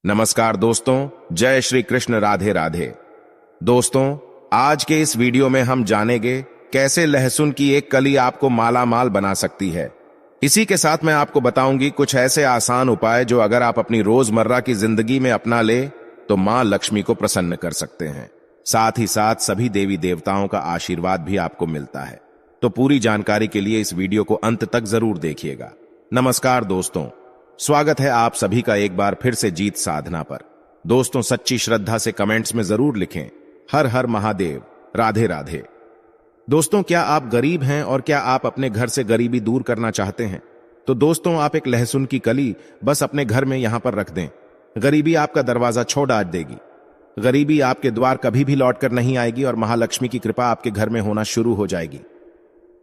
नमस्कार दोस्तों, जय श्री कृष्ण, राधे राधे। दोस्तों, आज के इस वीडियो में हम जानेंगे कैसे लहसुन की एक कली आपको माला माल बना सकती है। इसी के साथ मैं आपको बताऊंगी कुछ ऐसे आसान उपाय जो अगर आप अपनी रोजमर्रा की जिंदगी में अपना ले तो मां लक्ष्मी को प्रसन्न कर सकते हैं। साथ ही साथ सभी देवी देवताओं का आशीर्वाद भी आपको मिलता है। तो पूरी जानकारी के लिए इस वीडियो को अंत तक जरूर देखिएगा। नमस्कार दोस्तों, स्वागत है आप सभी का एक बार फिर से जीत साधना पर। दोस्तों, सच्ची श्रद्धा से कमेंट्स में जरूर लिखें हर हर महादेव, राधे राधे। दोस्तों, क्या आप गरीब हैं और क्या आप अपने घर से गरीबी दूर करना चाहते हैं? तो दोस्तों, आप एक लहसुन की कली बस अपने घर में यहां पर रख दें। गरीबी आपका दरवाजा छोड़ डाल देगी। गरीबी आपके द्वार कभी भी लौट कर नहीं आएगी और महालक्ष्मी की कृपा आपके घर में होना शुरू हो जाएगी।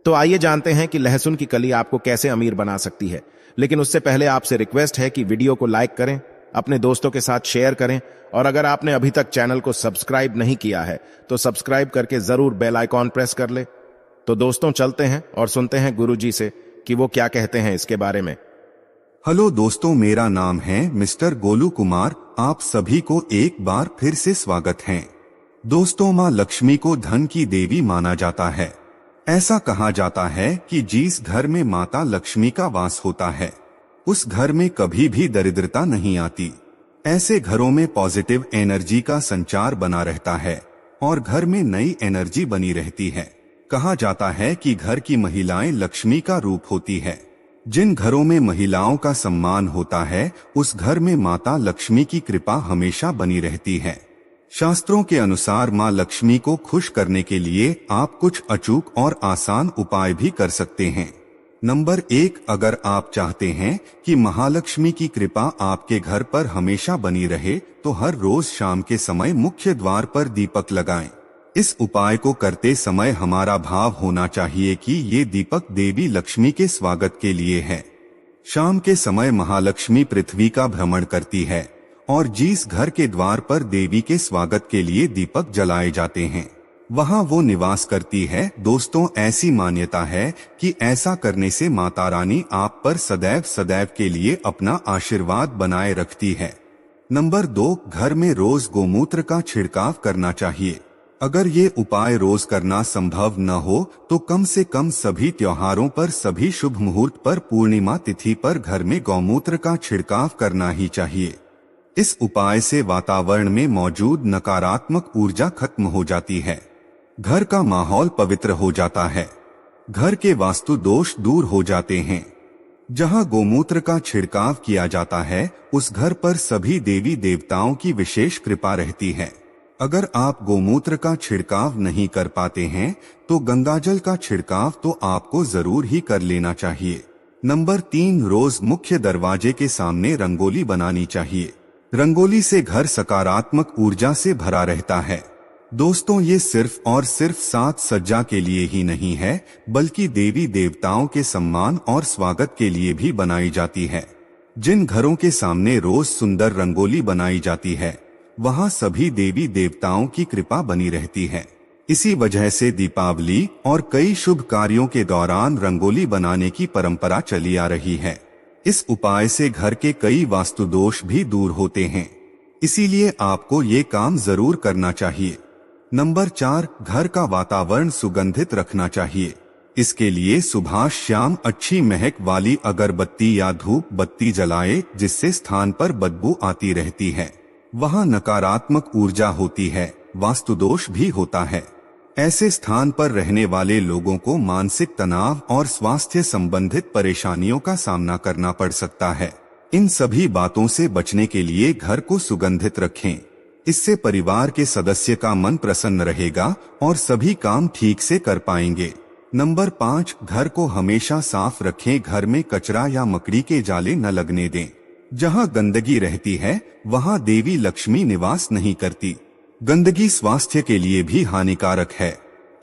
तो आइए जानते हैं कि लहसुन की कली आपको कैसे अमीर बना सकती है। लेकिन उससे पहले आपसे रिक्वेस्ट है कि वीडियो को लाइक करें, अपने दोस्तों के साथ शेयर करें और अगर आपने अभी तक चैनल को सब्सक्राइब नहीं किया है तो सब्सक्राइब करके जरूर बेल आइकॉन प्रेस कर ले। तो दोस्तों, चलते हैं और सुनते हैं गुरुजी से कि वो क्या कहते हैं इसके बारे में। हेलो दोस्तों, मेरा नाम है मिस्टर गोलू कुमार। आप सभी को एक बार फिर से स्वागत है। दोस्तों, माँ लक्ष्मी को धन की देवी माना जाता है। ऐसा कहा जाता है कि जिस घर में माता लक्ष्मी का वास होता है उस घर में कभी भी दरिद्रता नहीं आती। ऐसे घरों में पॉजिटिव एनर्जी का संचार बना रहता है और घर में नई एनर्जी बनी रहती है। कहा जाता है कि घर की महिलाएं लक्ष्मी का रूप होती है। जिन घरों में महिलाओं का सम्मान होता है उस घर में माता लक्ष्मी की कृपा हमेशा बनी रहती है। शास्त्रों के अनुसार मां लक्ष्मी को खुश करने के लिए आप कुछ अचूक और आसान उपाय भी कर सकते हैं। नंबर 1, अगर आप चाहते हैं कि महालक्ष्मी की कृपा आपके घर पर हमेशा बनी रहे तो हर रोज शाम के समय मुख्य द्वार पर दीपक लगाएं। इस उपाय को करते समय हमारा भाव होना चाहिए कि ये दीपक देवी लक्ष्मी के स्वागत के लिए है। शाम के समय महालक्ष्मी पृथ्वी का भ्रमण करती है और जिस घर के द्वार पर देवी के स्वागत के लिए दीपक जलाए जाते हैं वहां वो निवास करती है। दोस्तों, ऐसी मान्यता है कि ऐसा करने से माता रानी आप पर सदैव सदैव के लिए अपना आशीर्वाद बनाए रखती है। नंबर 2, घर में रोज गोमूत्र का छिड़काव करना चाहिए। अगर ये उपाय रोज करना संभव न हो तो कम से कम सभी त्योहारों पर, सभी शुभ मुहूर्त पर, पूर्णिमा तिथि पर घर में गौमूत्र का छिड़काव करना ही चाहिए। इस उपाय से वातावरण में मौजूद नकारात्मक ऊर्जा खत्म हो जाती है, घर का माहौल पवित्र हो जाता है, घर के वास्तु दोष दूर हो जाते हैं। जहां गोमूत्र का छिड़काव किया जाता है उस घर पर सभी देवी देवताओं की विशेष कृपा रहती है। अगर आप गोमूत्र का छिड़काव नहीं कर पाते हैं तो गंगाजल का छिड़काव तो आपको जरूर ही कर लेना चाहिए। नंबर 3, रोज मुख्य दरवाजे के सामने रंगोली बनानी चाहिए। रंगोली से घर सकारात्मक ऊर्जा से भरा रहता है। दोस्तों, ये सिर्फ और सिर्फ साज सज्जा के लिए ही नहीं है बल्कि देवी देवताओं के सम्मान और स्वागत के लिए भी बनाई जाती है। जिन घरों के सामने रोज सुंदर रंगोली बनाई जाती है वहां सभी देवी देवताओं की कृपा बनी रहती है। इसी वजह से दीपावली और कई शुभ कार्यों के दौरान रंगोली बनाने की परंपरा चली आ रही है। इस उपाय से घर के कई वास्तु दोष भी दूर होते हैं, इसीलिए आपको ये काम जरूर करना चाहिए। नंबर 4, घर का वातावरण सुगंधित रखना चाहिए। इसके लिए सुबह शाम अच्छी महक वाली अगरबत्ती या धूप बत्ती जलाए जिससे स्थान पर बदबू आती रहती है। वहां नकारात्मक ऊर्जा होती है, वास्तु दोष भी होता है। ऐसे स्थान पर रहने वाले लोगों को मानसिक तनाव और स्वास्थ्य संबंधित परेशानियों का सामना करना पड़ सकता है। इन सभी बातों से बचने के लिए घर को सुगंधित रखें। इससे परिवार के सदस्य का मन प्रसन्न रहेगा और सभी काम ठीक से कर पाएंगे। नंबर 5, घर को हमेशा साफ रखें। घर में कचरा या मकड़ी के जाले न लगने दें। जहां गंदगी रहती है वहां देवी लक्ष्मी निवास नहीं करती। गंदगी स्वास्थ्य के लिए भी हानिकारक है।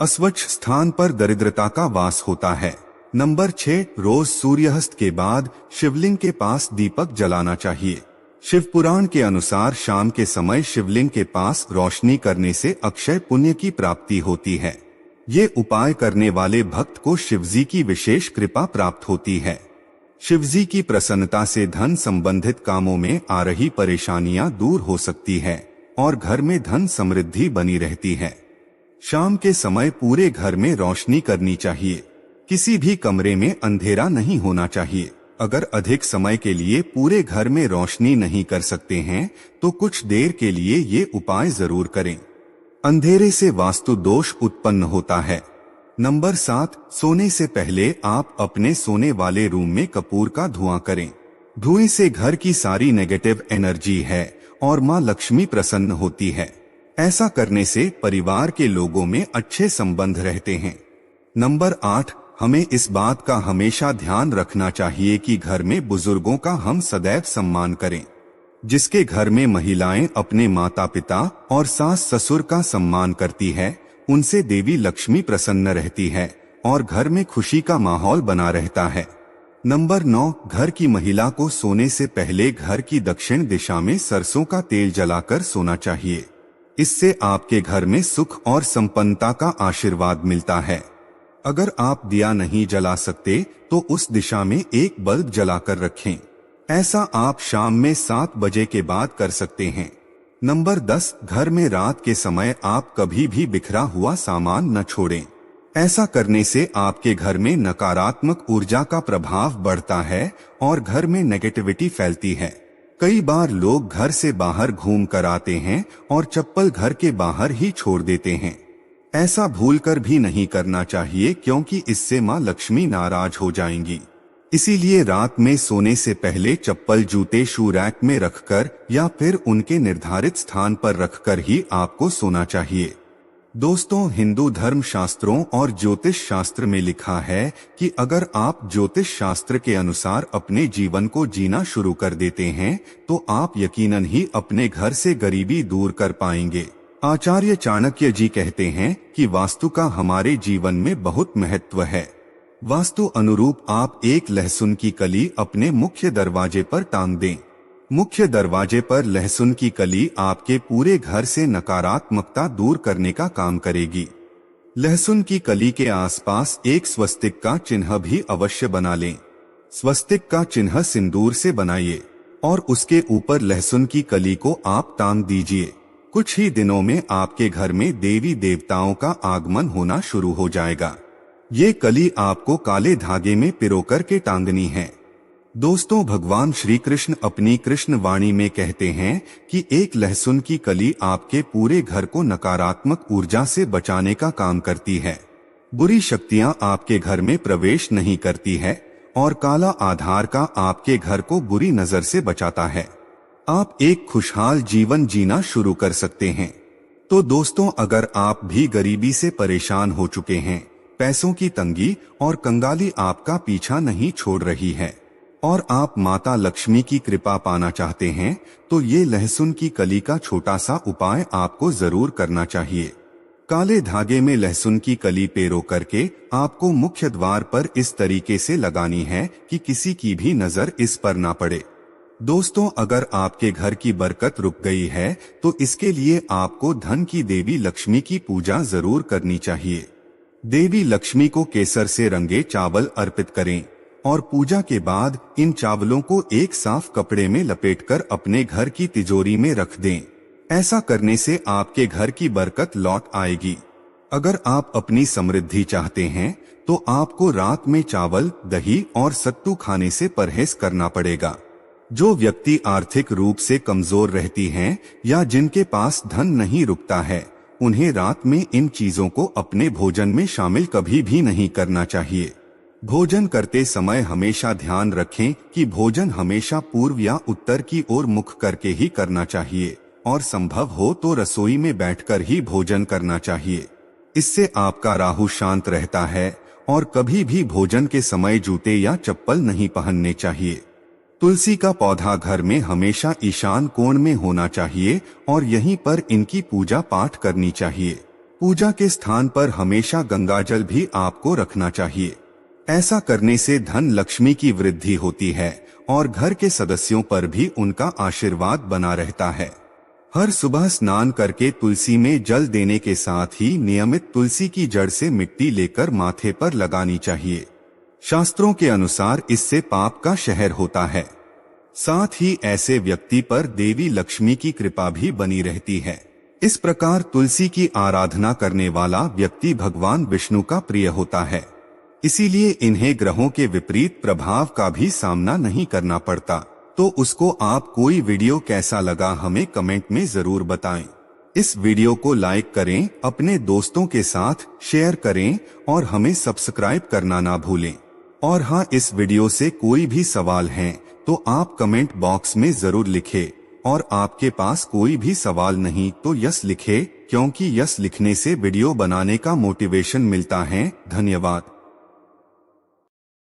अस्वच्छ स्थान पर दरिद्रता का वास होता है। नंबर 6, रोज सूर्यास्त के बाद शिवलिंग के पास दीपक जलाना चाहिए। शिव पुराण के अनुसार शाम के समय शिवलिंग के पास रोशनी करने से अक्षय पुण्य की प्राप्ति होती है। ये उपाय करने वाले भक्त को शिवजी की विशेष कृपा प्राप्त होती है। शिवजी की प्रसन्नता से धन संबंधित कामों में आ रही परेशानियां दूर हो सकती है और घर में धन समृद्धि बनी रहती है। शाम के समय पूरे घर में रोशनी करनी चाहिए। किसी भी कमरे में अंधेरा नहीं होना चाहिए। अगर अधिक समय के लिए पूरे घर में रोशनी नहीं कर सकते हैं तो कुछ देर के लिए ये उपाय जरूर करें। अंधेरे से वास्तु दोष उत्पन्न होता है। नंबर 7, सोने से पहले आप अपने सोने वाले रूम में कपूर का धुआं करें। धुएं से घर की सारी नेगेटिव एनर्जी है और मां लक्ष्मी प्रसन्न होती है। ऐसा करने से परिवार के लोगों में अच्छे संबंध रहते हैं। नंबर 8, हमें इस बात का हमेशा ध्यान रखना चाहिए कि घर में बुजुर्गों का हम सदैव सम्मान करें। जिसके घर में महिलाएं अपने माता पिता और सास ससुर का सम्मान करती है, उनसे देवी लक्ष्मी प्रसन्न रहती है और घर में खुशी का माहौल बना रहता है। नंबर 9, घर की महिला को सोने से पहले घर की दक्षिण दिशा में सरसों का तेल जलाकर सोना चाहिए। इससे आपके घर में सुख और संपन्नता का आशीर्वाद मिलता है। अगर आप दिया नहीं जला सकते तो उस दिशा में एक बल्ब जलाकर रखें। ऐसा आप शाम में 7 बजे के बाद कर सकते हैं। नंबर 10, घर में रात के समय आप कभी भी बिखरा हुआ सामान न छोड़ें। ऐसा करने से आपके घर में नकारात्मक ऊर्जा का प्रभाव बढ़ता है और घर में नेगेटिविटी फैलती है। कई बार लोग घर से बाहर घूम कर आते हैं और चप्पल घर के बाहर ही छोड़ देते हैं। ऐसा भूलकर भी नहीं करना चाहिए क्योंकि इससे मां लक्ष्मी नाराज हो जाएंगी। इसीलिए रात में सोने से पहले चप्पल जूते शू रैक में रखकर या फिर उनके निर्धारित स्थान पर रखकर ही आपको सोना चाहिए। दोस्तों, हिंदू धर्म शास्त्रों और ज्योतिष शास्त्र में लिखा है कि अगर आप ज्योतिष शास्त्र के अनुसार अपने जीवन को जीना शुरू कर देते हैं तो आप यकीनन ही अपने घर से गरीबी दूर कर पाएंगे। आचार्य चाणक्य जी कहते हैं कि वास्तु का हमारे जीवन में बहुत महत्व है। वास्तु अनुरूप आप एक लहसुन की कली अपने मुख्य दरवाजे पर टांग दें। मुख्य दरवाजे पर लहसुन की कली आपके पूरे घर से नकारात्मकता दूर करने का काम करेगी। लहसुन की कली के आसपास एक स्वस्तिक का चिन्ह भी अवश्य बना लें। स्वस्तिक का चिन्ह सिंदूर से बनाइए और उसके ऊपर लहसुन की कली को आप टांग दीजिए। कुछ ही दिनों में आपके घर में देवी देवताओं का आगमन होना शुरू हो जाएगा। ये कली आपको काले धागे में पिरोकर के टांगनी है। दोस्तों, भगवान श्री कृष्ण अपनी कृष्ण वाणी में कहते हैं कि एक लहसुन की कली आपके पूरे घर को नकारात्मक ऊर्जा से बचाने का काम करती है। बुरी शक्तियां आपके घर में प्रवेश नहीं करती है और काला आधार का आपके घर को बुरी नजर से बचाता है। आप एक खुशहाल जीवन जीना शुरू कर सकते हैं। तो दोस्तों, अगर आप भी गरीबी से परेशान हो चुके हैं, पैसों की तंगी और कंगाली आपका पीछा नहीं छोड़ रही है और आप माता लक्ष्मी की कृपा पाना चाहते हैं, तो ये लहसुन की कली का छोटा सा उपाय आपको जरूर करना चाहिए। काले धागे में लहसुन की कली पेरो करके आपको मुख्य द्वार पर इस तरीके से लगानी है कि किसी की भी नजर इस पर ना पड़े। दोस्तों, अगर आपके घर की बरकत रुक गई है तो इसके लिए आपको धन की देवी लक्ष्मी की पूजा जरूर करनी चाहिए। देवी लक्ष्मी को केसर से रंगे चावल अर्पित करें और पूजा के बाद इन चावलों को एक साफ कपड़े में लपेटकर अपने घर की तिजोरी में रख दें। ऐसा करने से आपके घर की बरकत लौट आएगी। अगर आप अपनी समृद्धि चाहते हैं तो आपको रात में चावल, दही और सत्तू खाने से परहेज करना पड़ेगा। जो व्यक्ति आर्थिक रूप से कमजोर रहती हैं या जिनके पास धन नहीं रुकता है, उन्हें रात में इन चीजों को अपने भोजन में शामिल कभी भी नहीं करना चाहिए। भोजन करते समय हमेशा ध्यान रखें कि भोजन हमेशा पूर्व या उत्तर की ओर मुख करके ही करना चाहिए और संभव हो तो रसोई में बैठकर ही भोजन करना चाहिए। इससे आपका राहु शांत रहता है और कभी भी भोजन के समय जूते या चप्पल नहीं पहनने चाहिए। तुलसी का पौधा घर में हमेशा ईशान कोण में होना चाहिए और यहीं पर इनकी पूजा पाठ करनी चाहिए। पूजा के स्थान पर हमेशा गंगाजल भी आपको रखना चाहिए। ऐसा करने से धन लक्ष्मी की वृद्धि होती है और घर के सदस्यों पर भी उनका आशीर्वाद बना रहता है। हर सुबह स्नान करके तुलसी में जल देने के साथ ही नियमित तुलसी की जड़ से मिट्टी लेकर माथे पर लगानी चाहिए। शास्त्रों के अनुसार इससे पाप का शहर होता है। साथ ही ऐसे व्यक्ति पर देवी लक्ष्मी की कृपा भी बनी रहती है। इस प्रकार तुलसी की आराधना करने वाला व्यक्ति भगवान विष्णु का प्रिय होता है। इसीलिए इन्हें ग्रहों के विपरीत प्रभाव का भी सामना नहीं करना पड़ता। तो उसको आप कोई वीडियो कैसा लगा हमें कमेंट में जरूर बताएं। इस वीडियो को लाइक करें, अपने दोस्तों के साथ शेयर करें और हमें सब्सक्राइब करना ना भूलें। और हाँ, इस वीडियो से कोई भी सवाल है तो आप कमेंट बॉक्स में जरूर लिखें। और आपके पास कोई भी सवाल नहीं तो यस लिखें, क्योंकि यस लिखने से वीडियो बनाने का मोटिवेशन मिलता है। धन्यवाद।